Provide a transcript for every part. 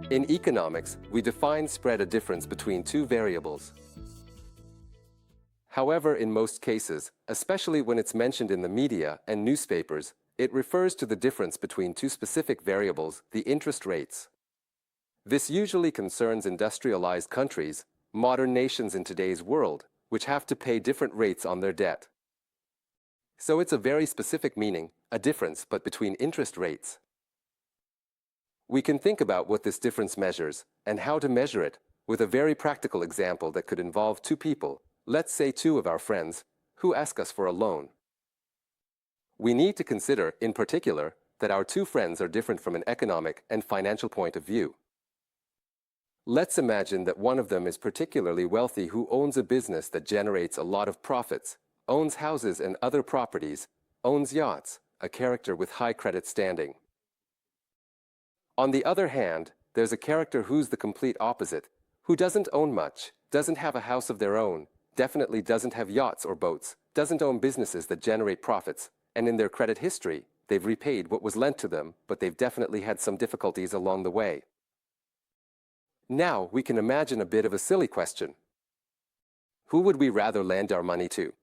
In economics, we define spread a difference between two variables. However, in most cases, especially when it's mentioned in the media and newspapers, it refers to the difference between two specific variables, the interest rates. This usually concerns industrialized countries, modern nations in today's world, which have to pay different rates on their debt. So it's a very specific meaning, a difference but between interest rates. We can think about what this difference measures and how to measure it with a very practical example that could involve two people, let's say two of our friends, who ask us for a loan. We need to consider, in particular, that our two friends are different from an economic and financial point of view. Let's imagine that one of them is particularly wealthy who owns a business that generates a lot of profits, owns houses and other properties, owns yachts, a character with high credit standing. On the other hand, there's a character who's the complete opposite, who doesn't own much, doesn't have a house of their own, definitely doesn't have yachts or boats, doesn't own businesses that generate profits, and in their credit history, they've repaid what was lent to them, but they've definitely had some difficulties along the way. Now, we can imagine a bit of a silly question. Who would we rather lend our money to?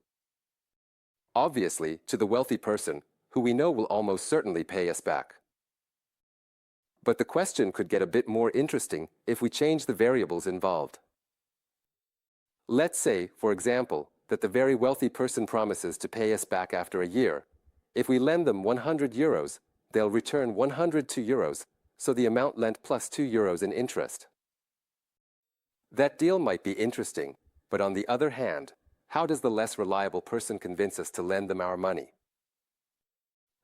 Obviously, to the wealthy person, who we know will almost certainly pay us back. But the question could get a bit more interesting if we change the variables involved. Let's say, for example, that the very wealthy person promises to pay us back after a year. If we lend them 100 euros, they'll return 102 euros, so the amount lent plus 2 euros in interest. That deal might be interesting, but on the other hand, how does the less reliable person convince us to lend them our money?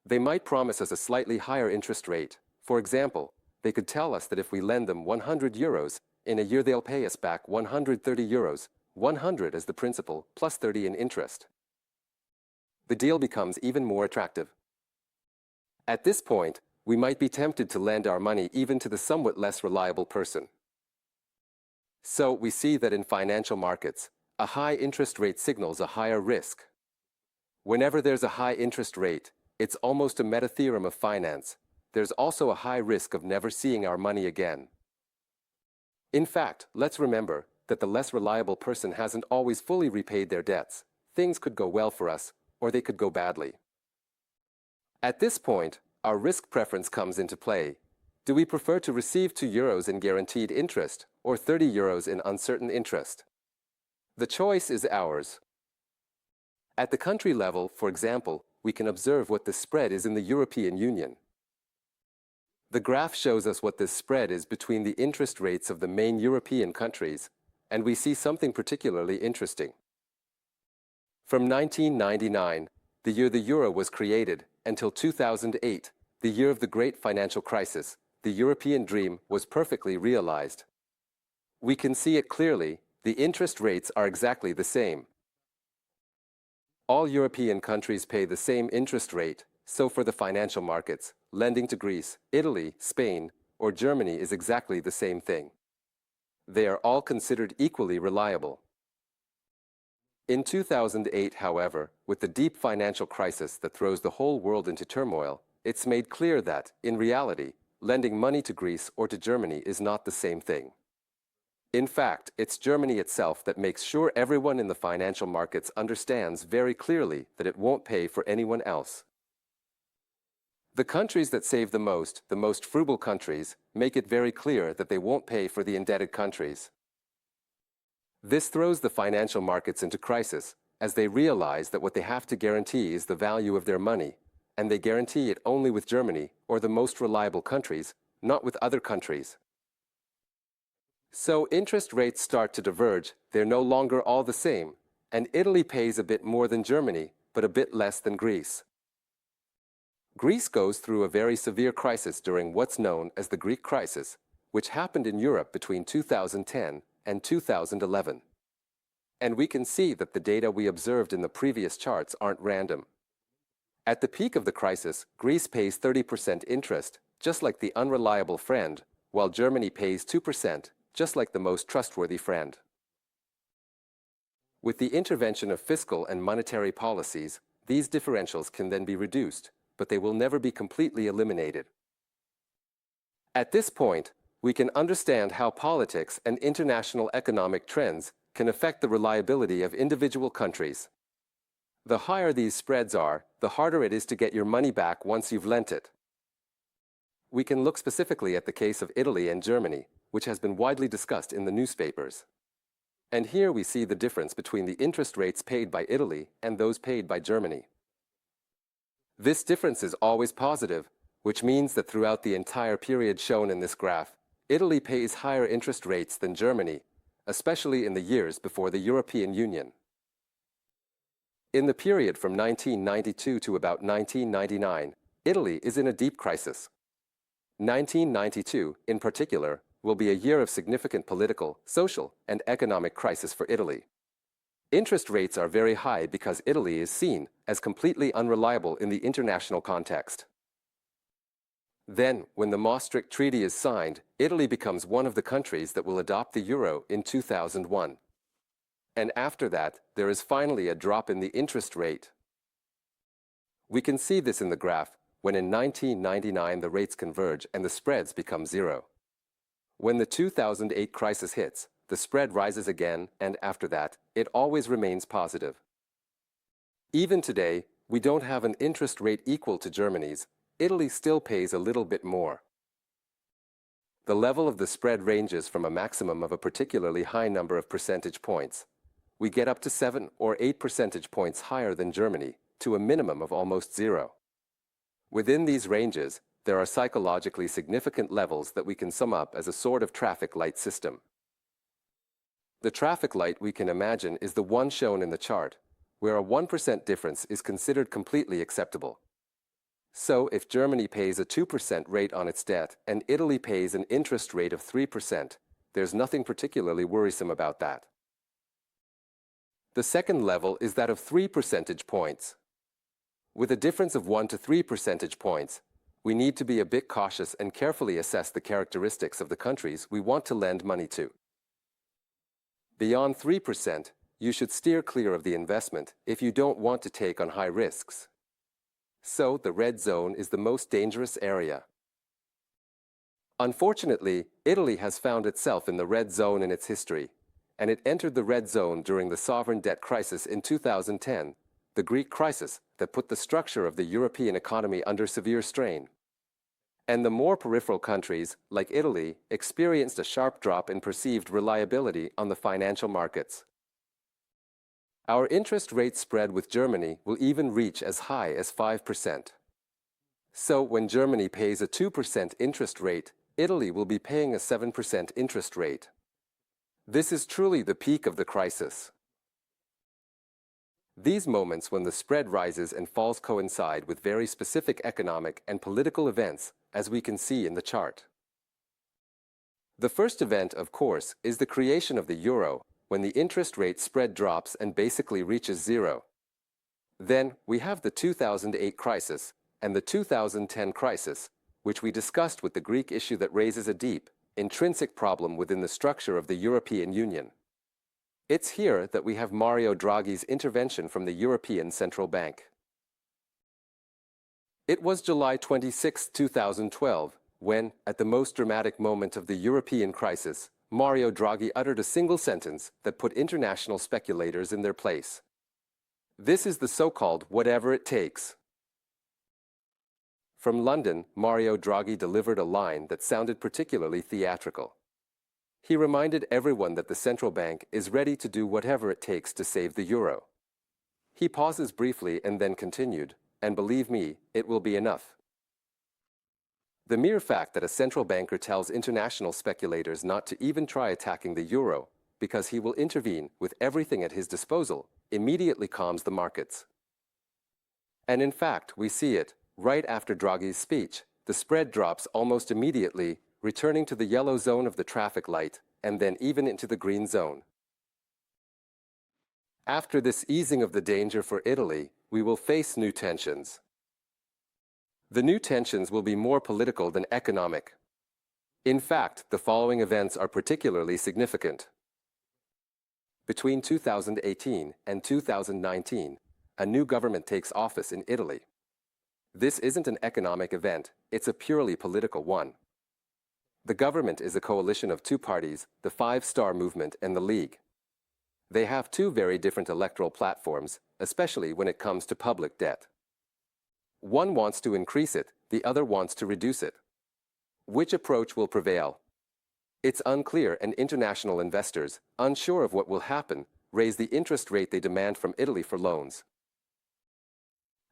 They might promise us a slightly higher interest rate. For example, they could tell us that if we lend them 100 euros, in a year they'll pay us back 130 euros, 100 as the principal, plus 30 in interest. The deal becomes even more attractive. At this point, we might be tempted to lend our money even to the somewhat less reliable person. So we see that in financial markets, a high interest rate signals a higher risk. Whenever there's a high interest rate, it's almost a meta theorem of finance. There's also a high risk of never seeing our money again. In fact, let's remember that the less reliable person hasn't always fully repaid their debts. Things could go well for us, or they could go badly. At this point, our risk preference comes into play. Do we prefer to receive 2 euros in guaranteed interest, or 30 euros in uncertain interest? The choice is ours. At the country level, for example, we can observe what the spread is in the European Union. The graph shows us what this spread is between the interest rates of the main European countries, and we see something particularly interesting. From 1999, the year the euro was created, until 2008, the year of the great financial crisis, the European dream was perfectly realized. We can see it clearly, the interest rates are exactly the same. All European countries pay the same interest rate, so for the financial markets, lending to Greece, Italy, Spain, or Germany is exactly the same thing. They are all considered equally reliable. In 2008, however, with the deep financial crisis that throws the whole world into turmoil, it's made clear that, in reality, lending money to Greece or to Germany is not the same thing. In fact, it's Germany itself that makes sure everyone in the financial markets understands very clearly that it won't pay for anyone else. The countries that save the most frugal countries, make it very clear that they won't pay for the indebted countries. This throws the financial markets into crisis, as they realize that what they have to guarantee is the value of their money, and they guarantee it only with Germany or the most reliable countries, not with other countries. So interest rates start to diverge, they're no longer all the same, and Italy pays a bit more than Germany, but a bit less than Greece. Greece goes through a very severe crisis during what's known as the Greek crisis, which happened in Europe between 2010 and 2011. And we can see that the data we observed in the previous charts aren't random. At the peak of the crisis, Greece pays 30% interest, just like the unreliable friend, while Germany pays 2%, just like the most trustworthy friend. With the intervention of fiscal and monetary policies, these differentials can then be reduced, but they will never be completely eliminated. At this point, we can understand how politics and international economic trends can affect the reliability of individual countries. The higher these spreads are, the harder it is to get your money back once you've lent it. We can look specifically at the case of Italy and Germany, which has been widely discussed in the newspapers. And here we see the difference between the interest rates paid by Italy and those paid by Germany. This difference is always positive, which means that throughout the entire period shown in this graph, Italy pays higher interest rates than Germany, especially in the years before the European Union. In the period from 1992 to about 1999, Italy is in a deep crisis. 1992, in particular, will be a year of significant political, social, and economic crisis for Italy. Interest rates are very high because Italy is seen as completely unreliable in the international context. Then, when the Maastricht Treaty is signed, Italy becomes one of the countries that will adopt the euro in 2001. And after that, there is finally a drop in the interest rate. We can see this in the graph, when in 1999 the rates converge and the spreads become zero. When the 2008 crisis hits, the spread rises again, and after that, it always remains positive. Even today, we don't have an interest rate equal to Germany's. Italy still pays a little bit more. The level of the spread ranges from a maximum of a particularly high number of percentage points. We get up to 7 or 8 percentage points higher than Germany, to a minimum of almost zero. Within these ranges, there are psychologically significant levels that we can sum up as a sort of traffic light system. The traffic light we can imagine is the one shown in the chart, where a 1% difference is considered completely acceptable. So, if Germany pays a 2% rate on its debt and Italy pays an interest rate of 3%, there's nothing particularly worrisome about that. The second level is that of 3 percentage points. With a difference of 1 to 3 percentage points, we need to be a bit cautious and carefully assess the characteristics of the countries we want to lend money to. Beyond 3%, you should steer clear of the investment if you don't want to take on high risks. So, the red zone is the most dangerous area. Unfortunately, Italy has found itself in the red zone in its history, and it entered the red zone during the sovereign debt crisis in 2010, the Greek crisis that put the structure of the European economy under severe strain. And the more peripheral countries, like Italy, experienced a sharp drop in perceived reliability on the financial markets. Our interest rate spread with Germany will even reach as high as 5%. So, when Germany pays a 2% interest rate, Italy will be paying a 7% interest rate. This is truly the peak of the crisis. These moments when the spread rises and falls coincide with very specific economic and political events, as we can see in the chart. The first event, of course, is the creation of the euro, when the interest rate spread drops and basically reaches zero. Then, we have the 2008 crisis and the 2010 crisis, which we discussed with the Greek issue that raises a deep, intrinsic problem within the structure of the European Union. It's here that we have Mario Draghi's intervention from the European Central Bank. It was July 26, 2012, when, at the most dramatic moment of the European crisis, Mario Draghi uttered a single sentence that put international speculators in their place. This is the so-called whatever it takes. From London, Mario Draghi delivered a line that sounded particularly theatrical. He reminded everyone that the central bank is ready to do whatever it takes to save the euro. He pauses briefly and then continued, and believe me, it will be enough. The mere fact that a central banker tells international speculators not to even try attacking the euro, because he will intervene with everything at his disposal, immediately calms the markets. And in fact, we see it, right after Draghi's speech, the spread drops almost immediately, returning to the yellow zone of the traffic light, and then even into the green zone. After this easing of the danger for Italy, we will face new tensions. The new tensions will be more political than economic. In fact, the following events are particularly significant. Between 2018 and 2019, a new government takes office in Italy. This isn't an economic event, it's a purely political one. The government is a coalition of two parties, the Five-Star Movement and the League. They have two very different electoral platforms, especially when it comes to public debt. One wants to increase it, the other wants to reduce it. Which approach will prevail? It's unclear, and international investors, unsure of what will happen, raise the interest rate they demand from Italy for loans.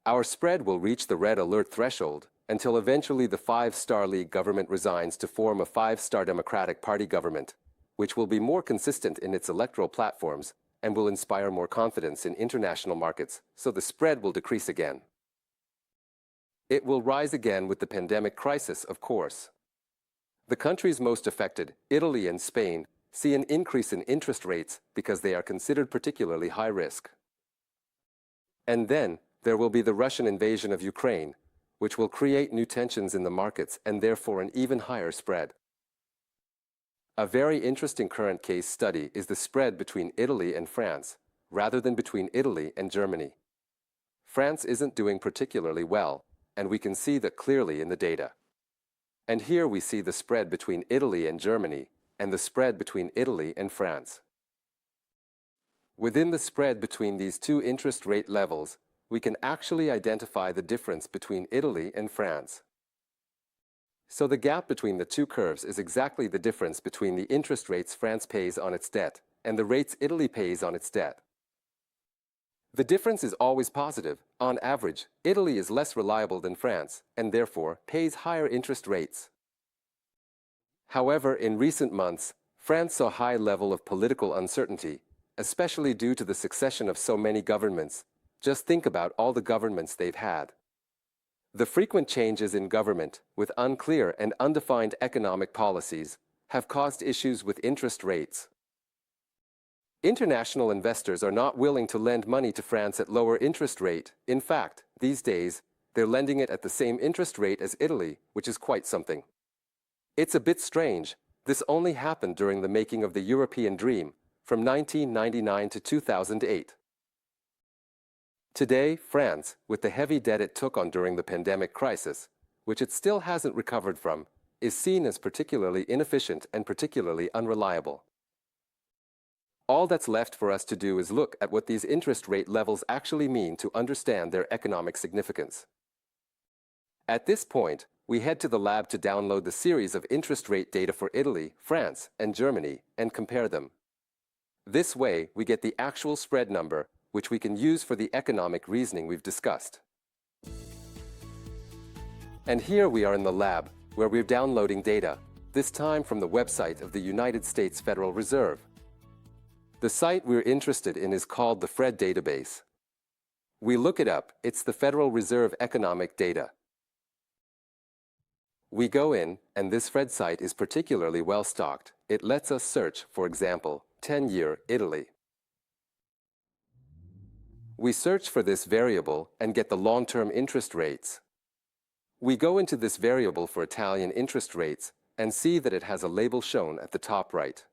Our spread will reach the red alert threshold until eventually the Five-Star League government resigns to form a Five-Star Democratic Party government, which will be more consistent in its electoral platforms and will inspire more confidence in international markets, so the spread will decrease again. It will rise again with the pandemic crisis, of course. The countries most affected, Italy and Spain, see an increase in interest rates because they are considered particularly high risk. And then, there will be the Russian invasion of Ukraine, which will create new tensions in the markets and therefore an even higher spread. A very interesting current case study is the spread between Italy and France, rather than between Italy and Germany. France isn't doing particularly well, and we can see that clearly in the data. And here we see the spread between Italy and Germany, and the spread between Italy and France. Within the spread between these two interest rate levels, we can actually identify the difference between Italy and France. So the gap between the two curves is exactly the difference between the interest rates France pays on its debt and the rates Italy pays on its debt. The difference is always positive. On average, Italy is less reliable than France and therefore pays higher interest rates. However, in recent months, France saw a high level of political uncertainty, especially due to the succession of so many governments. Just think about all the governments they've had. The frequent changes in government, with unclear and undefined economic policies, have caused issues with interest rates. International investors are not willing to lend money to France at lower interest rate. In fact, these days, they're lending it at the same interest rate as Italy, which is quite something. It's a bit strange. This only happened during the making of the European dream, from 1999 to 2008. Today, France, with the heavy debt it took on during the pandemic crisis, which it still hasn't recovered from, is seen as particularly inefficient and particularly unreliable. All that's left for us to do is look at what these interest rate levels actually mean to understand their economic significance. At this point, we head to the lab to download the series of interest rate data for Italy, France, and Germany and compare them. This way, we get the actual spread number, which we can use for the economic reasoning we've discussed. And here we are in the lab, where we're downloading data, this time from the website of the United States Federal Reserve. The site we're interested in is called the FRED database. We look it up, it's the Federal Reserve Economic Data. We go in, and this FRED site is particularly well stocked. It lets us search, for example, 10-year Italy. We search for this variable and get the long-term interest rates. We go into this variable for Italian interest rates and see that it has a label shown at the top right.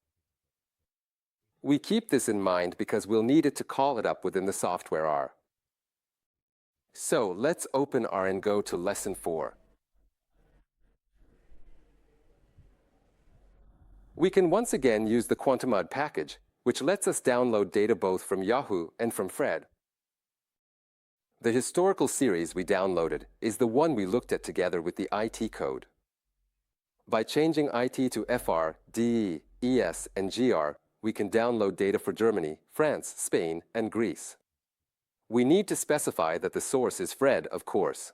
We keep this in mind because we'll need it to call it up within the software R. So let's open R and go to Lesson 4. We can once again use the QuantumUD package, which lets us download data both from Yahoo and from FRED. The historical series we downloaded is the one we looked at together with the IT code. By changing IT to FR, DE, ES, and GR, we can download data for Germany, France, Spain, and Greece. We need to specify that the source is FRED, of course.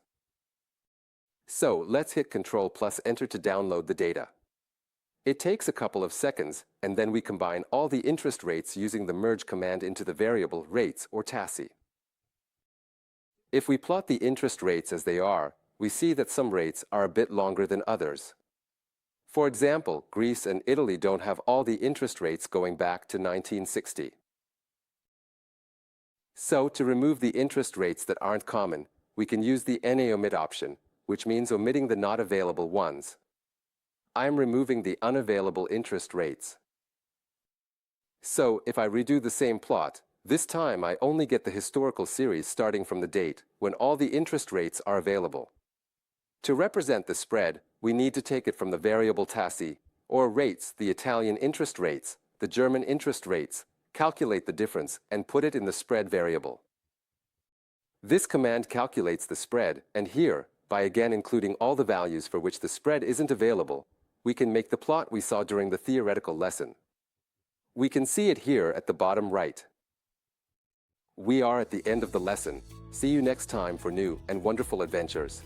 So let's hit Ctrl plus Enter to download the data. It takes a couple of seconds, and then we combine all the interest rates using the merge command into the variable rates or TASI. If we plot the interest rates as they are, we see that some rates are a bit longer than others. For example, Greece and Italy don't have all the interest rates going back to 1960. So, to remove the interest rates that aren't common, we can use the NA omit option, which means omitting the not available ones. I'm removing the unavailable interest rates. So, if I redo the same plot, this time I only get the historical series starting from the date when all the interest rates are available. To represent the spread, we need to take it from the variable tassi, or rates, the Italian interest rates, the German interest rates, calculate the difference, and put it in the spread variable. This command calculates the spread, and here, by again including all the values for which the spread isn't available, we can make the plot we saw during the theoretical lesson. We can see it here at the bottom right. We are at the end of the lesson. See you next time for new and wonderful adventures.